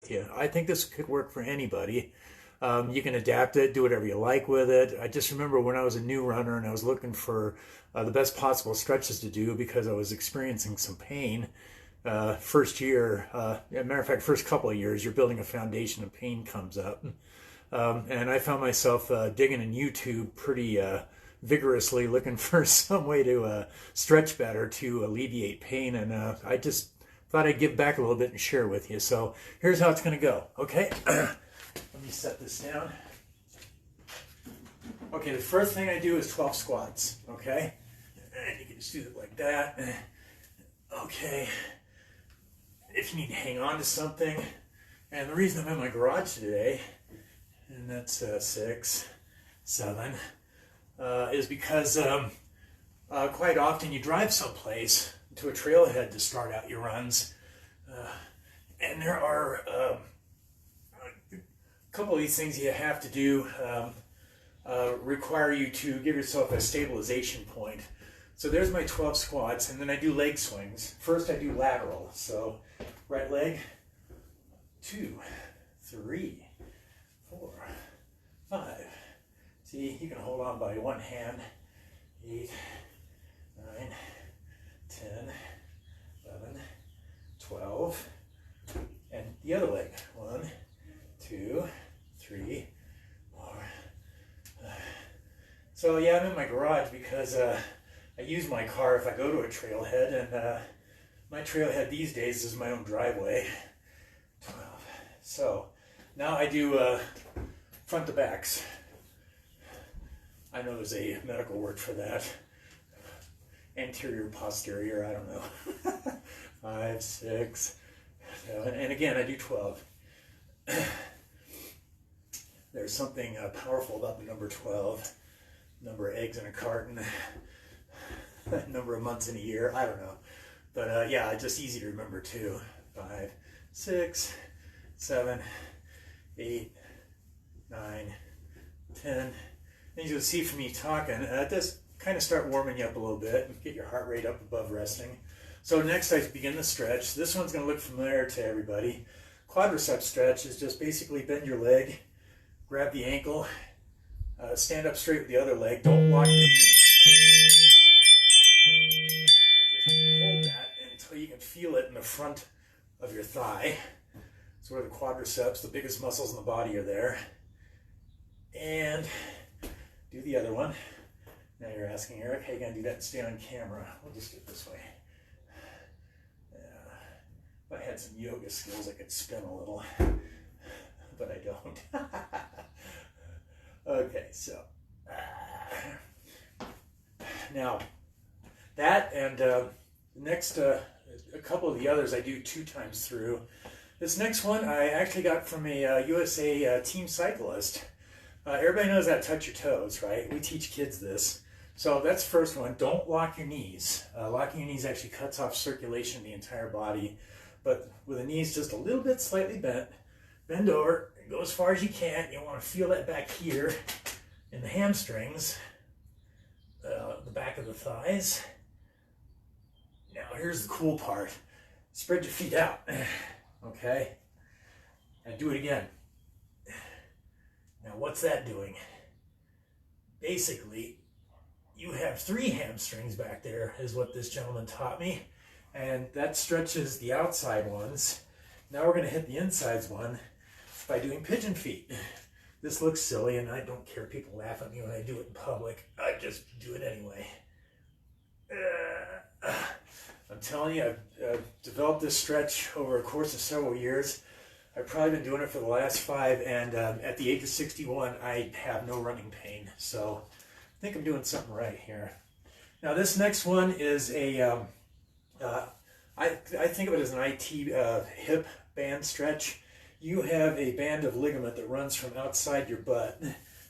with you. I think this could work for anybody. You can adapt it, do whatever you like with it. I just remember when I was a new runner and I was looking for the best possible stretches to do because I was experiencing some pain. First year, as a matter of fact, first couple of years, you're building a foundation and pain comes up. And I found myself digging in YouTube pretty vigorously looking for some way to stretch better to alleviate pain. And I just thought I'd give back a little bit and share with you. So here's how it's going to go. Okay, let me set this down. Okay, the first thing I do is 12 squats. Okay, and you can just do it like that. Okay, if you need to hang on to something, and the reason I'm in my garage today, and that's 6, 7, is because quite often you drive someplace to a trailhead to start out your runs, and there are a couple of these things you have to do require you to give yourself a stabilization point. So there's my 12 squats, and then I do leg swings. First I do lateral, so right leg, 2, 3, 4, 5. See, you can hold on by one hand. 8, 9, 10, 11, 12. And the other leg. 1, 2, 3, 4. So yeah, I'm in my garage because I use my car if I go to a trailhead, and my trailhead these days is my own driveway. 12. So now I do front to backs. I know there's a medical word for that. Anterior, posterior, I don't know. 5, 6, 7, and again I do 12. There's something powerful about the number 12. Number of eggs in a carton. Number of months in a year, I don't know. But yeah, it's just easy to remember too. 5, 6, 7, 8, 9, 10. And you'll see from me talking, just kind of start warming you up a little bit and get your heart rate up above resting. So next I begin the stretch. This one's going to look familiar to everybody. Quadricep stretch is just basically bend your leg, grab the ankle, stand up straight with the other leg, don't lock your knees. And just hold that until you can feel it in the front of your thigh. It's where the quadriceps, the biggest muscles in the body, are there. And do the other one. Now you're asking, Eric, how are you going to do that and stay on camera? We'll just get this way. If I had some yoga skills, I could spin a little, but I don't. Okay, so now that and next a couple of the others I do 2 times through. This next one I actually got from a USA team cyclist. Everybody knows how to touch your toes, right? We teach kids this. So that's the first one. Don't lock your knees. Locking your knees actually cuts off circulation in the entire body. But with the knees just a little bit slightly bent, bend over, and go as far as you can. You want to feel that back here in the hamstrings, the back of the thighs. Now here's the cool part. Spread your feet out, okay? And do it again. Now what's that doing? Basically, you have 3 hamstrings back there, is what this gentleman taught me. And that stretches the outside ones. Now we're going to hit the insides one by doing pigeon feet. This looks silly, and I don't care if people laugh at me when I do it in public. I just do it anyway. I'm telling you, I've developed this stretch over a course of several years. I've probably been doing it for the last 5, and at the age of 61, I have no running pain. So I think I'm doing something right here. Now this next one is a, I think of it as an IT hip band stretch. You have a band of ligament that runs from outside your butt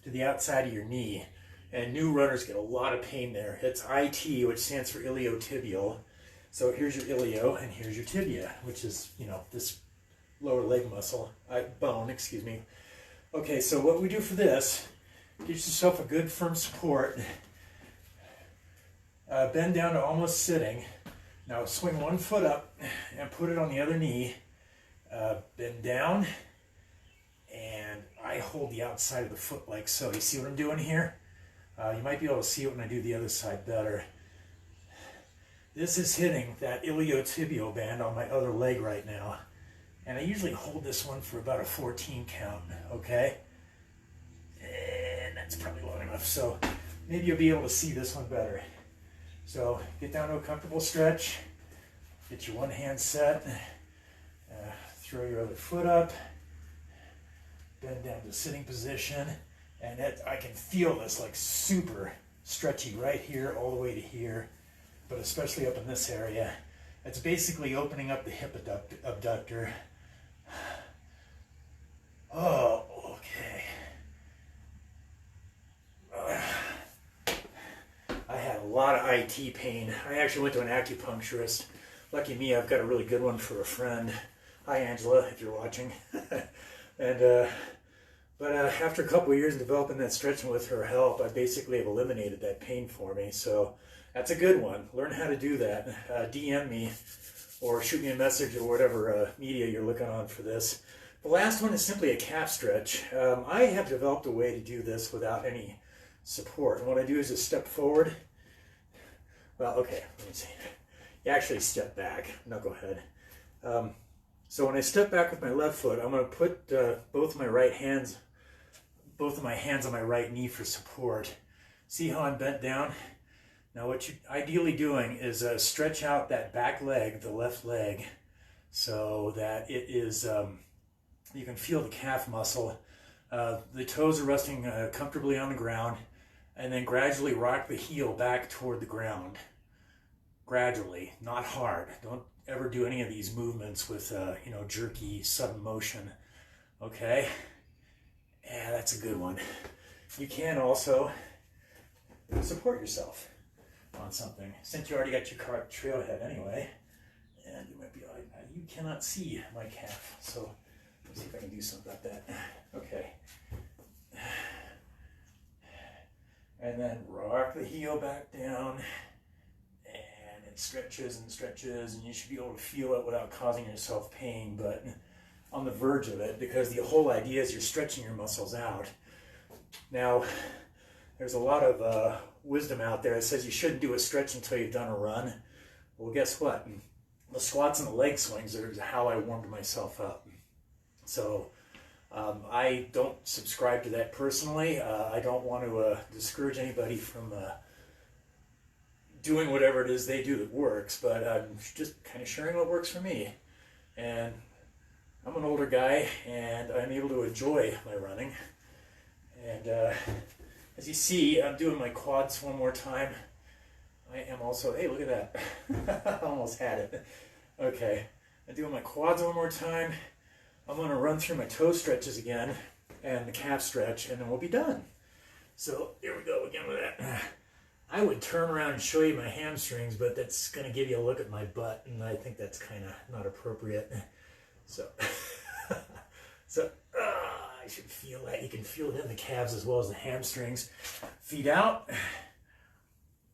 to the outside of your knee. And new runners get a lot of pain there. It's IT, which stands for iliotibial. So here's your ilio, and here's your tibia, which is, you know, this lower leg muscle, bone, excuse me. Okay, so what we do for this, get yourself a good firm support. Bend down to almost sitting. Now swing one foot up and put it on the other knee, Bend down, and I hold the outside of the foot like so. You see what I'm doing here? You might be able to see it when I do the other side better. This is hitting that iliotibial band on my other leg right now. And I usually hold this one for about a 14 count, okay? And that's probably long enough. So maybe you'll be able to see this one better. So get down to a comfortable stretch. Get your one hand set. Throw your other foot up. Bend down to sitting position. And I can feel this like super stretchy right here all the way to here, but especially up in this area. It's basically opening up the hip abductor. Oh, okay. I had a lot of IT pain. I actually went to an acupuncturist. Lucky me, I've got a really good one for a friend. Hi, Angela, if you're watching. But after a couple of years of developing that stretching with her help, I basically have eliminated that pain for me. So that's a good one. Learn how to do that. DM me or shoot me a message or whatever media you're looking on for this. The last one is simply a calf stretch. I have developed a way to do this without any support. And what I do is just step forward. Well, okay, let me see. You actually step back. No, go ahead. So when I step back with my left foot, I'm going to put both of my hands on my right knee for support. See how I'm bent down? Now what you're ideally doing is stretch out that back leg, the left leg, so that it is, you can feel the calf muscle. The toes are resting comfortably on the ground, and then gradually rock the heel back toward the ground. Gradually, not hard. Don't ever do any of these movements with, jerky, sudden motion. Okay? Yeah, that's a good one. You can also support yourself on something. Since you already got your trailhead anyway, and you might be like, you cannot see my calf. So let's see if I can do something about that. Okay. And then rock the heel back down. Stretches and stretches, and you should be able to feel it without causing yourself pain, but on the verge of it, because the whole idea is you're stretching your muscles out. Now, there's a lot of wisdom out there that says you shouldn't do a stretch until you've done a run. Well, guess what? The squats and the leg swings are how I warmed myself up. So I don't subscribe to that personally. I don't want to discourage anybody from doing whatever it is they do that works, but I'm just kind of sharing what works for me. And I'm an older guy, and I'm able to enjoy my running. And as you see, I'm doing my quads one more time. I am also, hey, look at that. I almost had it. Okay, I'm doing my quads one more time. I'm going to run through my toe stretches again, and the calf stretch, and then we'll be done. So here we go again with that. I would turn around and show you my hamstrings, but that's going to give you a look at my butt, and I think that's kind of not appropriate. So, I should feel that. You can feel it in the calves as well as the hamstrings. Feet out.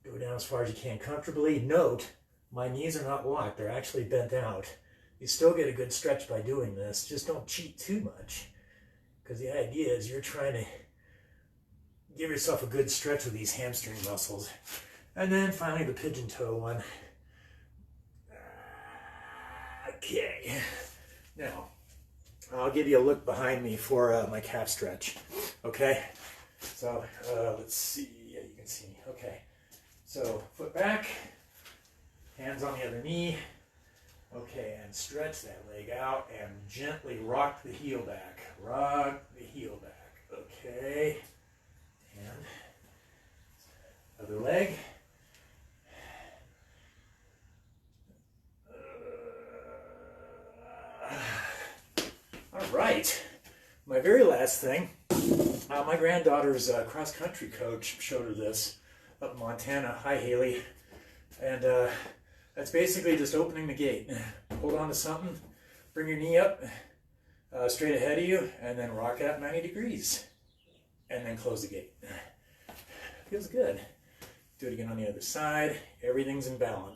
Go down as far as you can comfortably. Note, my knees are not locked. They're actually bent out. You still get a good stretch by doing this. Just don't cheat too much, because the idea is you're trying to give yourself a good stretch with these hamstring muscles. And then finally the pigeon toe one. Okay. Now, I'll give you a look behind me for my calf stretch. Okay? So, let's see. Yeah, you can see me. Okay. So, foot back. Hands on the other knee. Okay, and stretch that leg out and gently rock the heel back. Rock the heel back. Okay. And other leg. All right. My very last thing. My granddaughter's cross-country coach showed her this up in Montana. Hi, Haley. And that's basically just opening the gate. Hold on to something. Bring your knee up straight ahead of you, and then rock it up 90 degrees. And then close the gate. Feels good. Do it again on the other side. Everything's in balance.